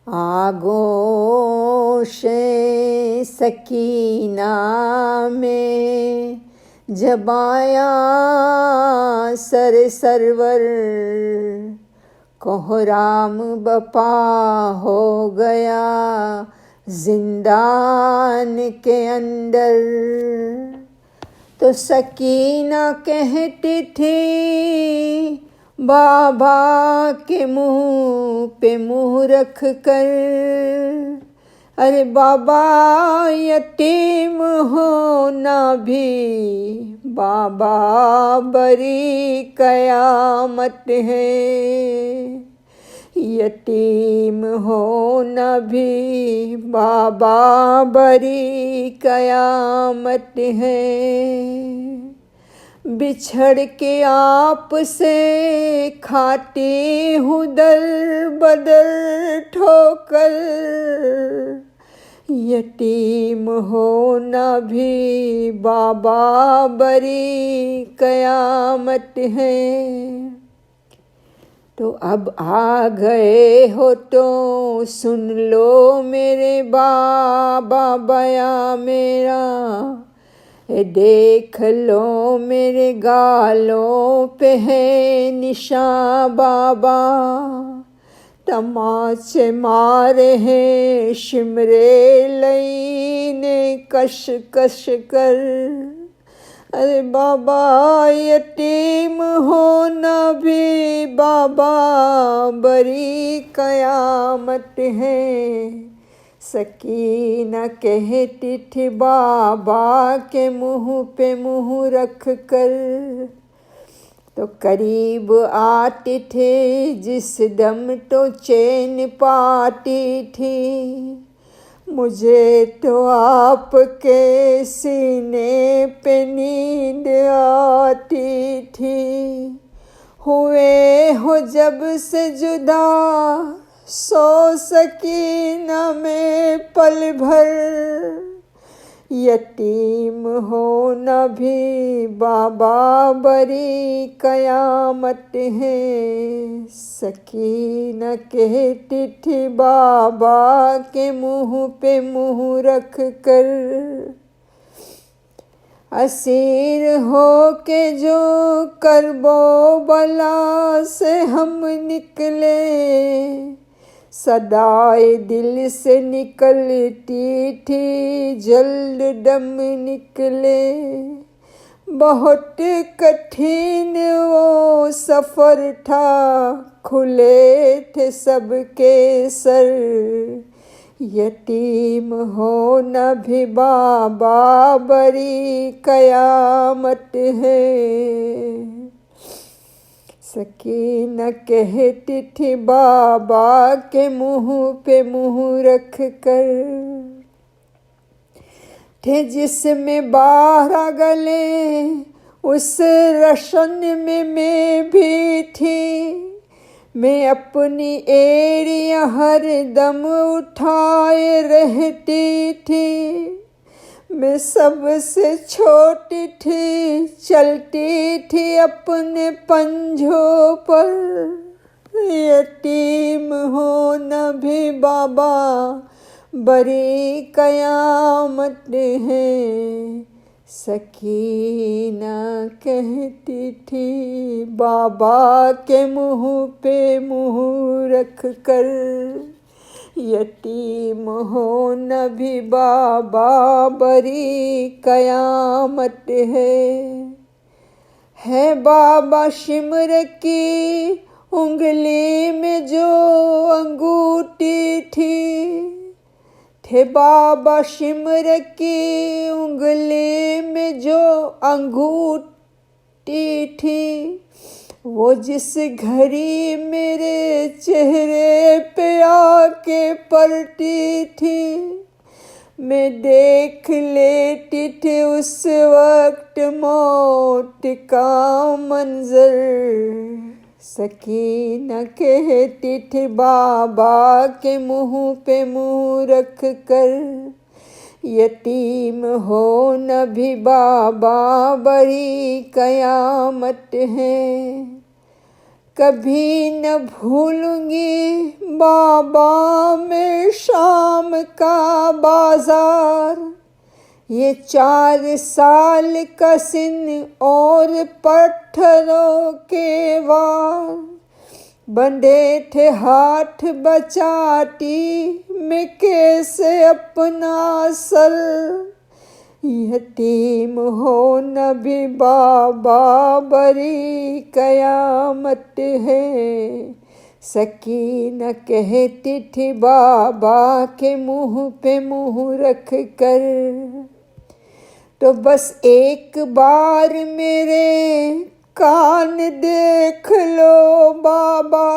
आगोश सकीना में जब आया सरवर, कोहराम बपा हो गया जिंदान के अंदर। तो सकीना कहती थी बाबा के मुंह पे मुंह रख कर, अरे बाबा यतीम होना भी बाबा बड़ी कयामत है। यतीम होना भी बाबा बड़ी कयामत है। बिछड़ के आप से खाती हूँ दर बदर ठोकर, यतीम होना भी बाबा बड़ी कयामत है। तो अब आ गए हो तो सुन लो मेरे बाबा बया मेरा, देख लो मेरे गालों पे है निशान बाबा। तमाचे मारे हैं शिमरे लई ने कश कश कर, अरे बाबा यतीम होना भी बाबा बड़ी कयामत है। सकीना कहती थी बाबा के मुंह पे मुंह रख कर, तो करीब आते थे जिस दम तो चैन पाती थी। मुझे तो आपके सीने पे नींद आती थी। हुए हो जब से जुदा सो सकीना में पल भर, यतीम होना भी बाबा बड़ी कयामत है। सकीना कहती थी बाबा के मुंह पे मुंह रख कर, असीर हो के जो करबो बला से हम निकले, सदाए दिल से निकलती थी जल्द दम निकले। बहुत कठिन वो सफ़र था, खुले थे सबके सर, यतीम होना भी बाबा बड़ी कयामत है। सकीना कहती थी बाबा के मुंह पे मुंह रख कर, थे जिसमें 12 गले उस रशन में मैं भी थी। मैं अपनी एड़ियाँ हर दम उठाए रहती थी। मैं सबसे छोटी थी, चलती थी अपने पंजों पर, यतीम होना भी बाबा बड़ी कयामत है। सकीना कहती थी बाबा के मुंह पे मुंह रख कर, यतीम होना भी बाबा बड़ी कयामत है बाबा शिमर की उंगली में जो अंगूठी थी, थे बाबा शिमर की उंगली में जो अंगूठी थी। वो जिस घड़ी मेरे चेहरे पे आके पलटी थी, मैं देख लेती थी उस वक्त मौत का मंजर। सकीना कहती थी बाबा के मुंह पे मुंह रख कर, यतीम होना भी बाबा बड़ी कयामत है। कभी न भूलूंगी बाबा मैं शाम का बाजार। ये 4 साल का सिन और पत्थरों के वार, बंधे थे हाथ बचाती मैं कैसे अपना सर। यतीम हो न भी बाबा बड़ी कयामत है। सकीना कहती थी बाबा के मुंह पे मुंह रख कर, तो बस एक बार मेरे कान देख लो बाबा।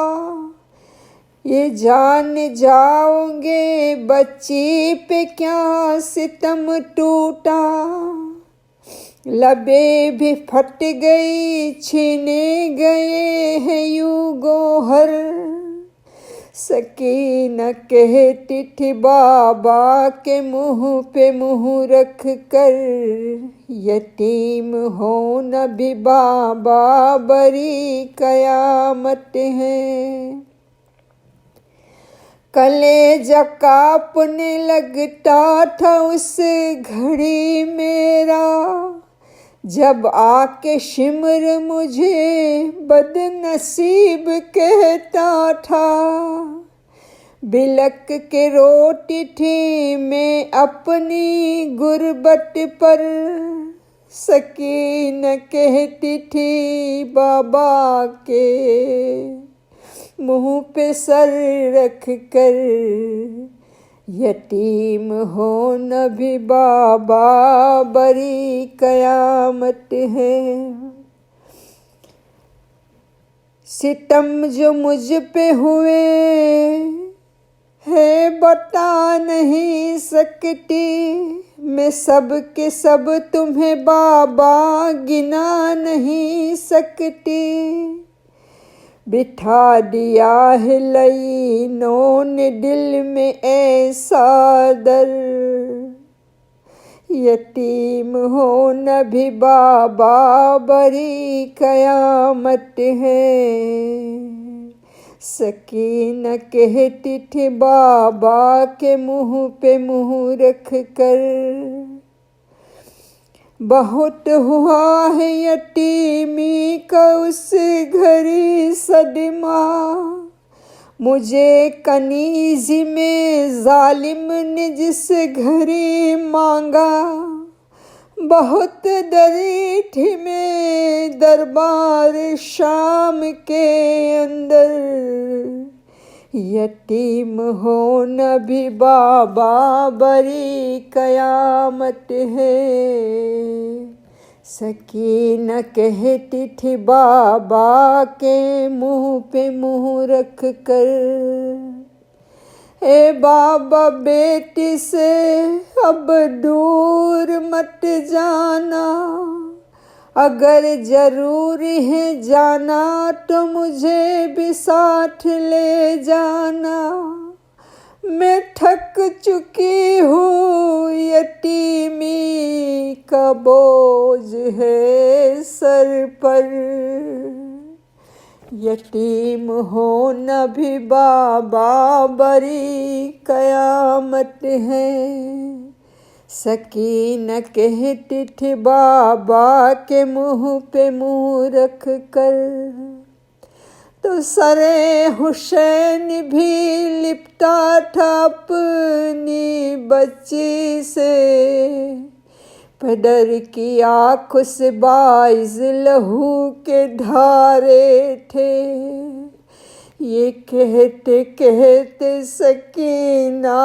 ये जान जाओगे बच्ची पे क्या सितम टूटा। लबे भी फट गई छीने गए हैं यूं गोहर। सकीना कहती थी बाबा के मुंह पे मुंह रख कर, यतीम हो न भी बाबा बड़ी कयामत है। कलेजा कांपने लगता था उस घड़ी मेरा, जब आके शिमर मुझे बदनसीब कहता था। बिलक के रोती थी मैं अपनी गुर्बत पर। सकीना कहती थी बाबा के मुंह पे सर रख कर, यतीम हो न भी बाबा बड़ी कयामत है। सितम जो मुझ पे हुए है बता नहीं सकती, मैं सब के सब तुम्हें बाबा गिना नहीं सकती। बिठा दिया है लईनों ने दिल में ऐसा दर, यतीम हो न भी बाबा बड़ी कयामत है। सकीना कहती थी बाबा के मुंह पे मुंह रख कर, बहुत हुआ है यतीमी का उस घड़ी सदमा। मुझे कनीज़ी में जालिम ने जिस घड़ी मांगा, बहुत डरी थी मैं दरबार शाम के अंदर। यतीम हो न भी बाबा बड़ी कयामत है। सकीना कहती थी बाबा के मुंह पे मुंह रख कर, ए बाबा बेटी से अब दूर मत जाना। अगर जरूरी है जाना तो मुझे भी साथ ले जाना। मैं थक चुकी हूँ यतीमी का बोझ है सर पर। यतीम हो न भी बाबा बड़ी कयामत है। सकीना कहती थी बाबा के मुंह पे मुंह रख कर, तो सरे हुसैन भी लिपटा था अपनी बच्ची से। पदर की आँख से बाइज़ लहू के धारे थे। ये कहते कहते सकीना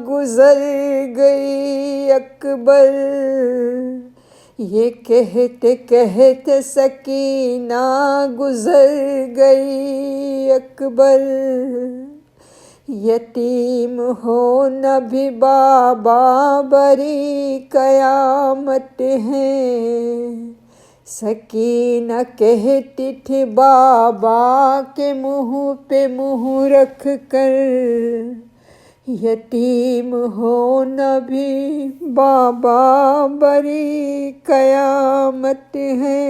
गुजर गई अकबर। ये कहते कहते सकीना गुजर गई अकबर। यतीम हो न भी बाबा बड़ी कयामत है। सकीना कहती थी बाबा के मुंह पे मुंह रख कर, यतीम हो न भी बाबा बड़ी कयामत है।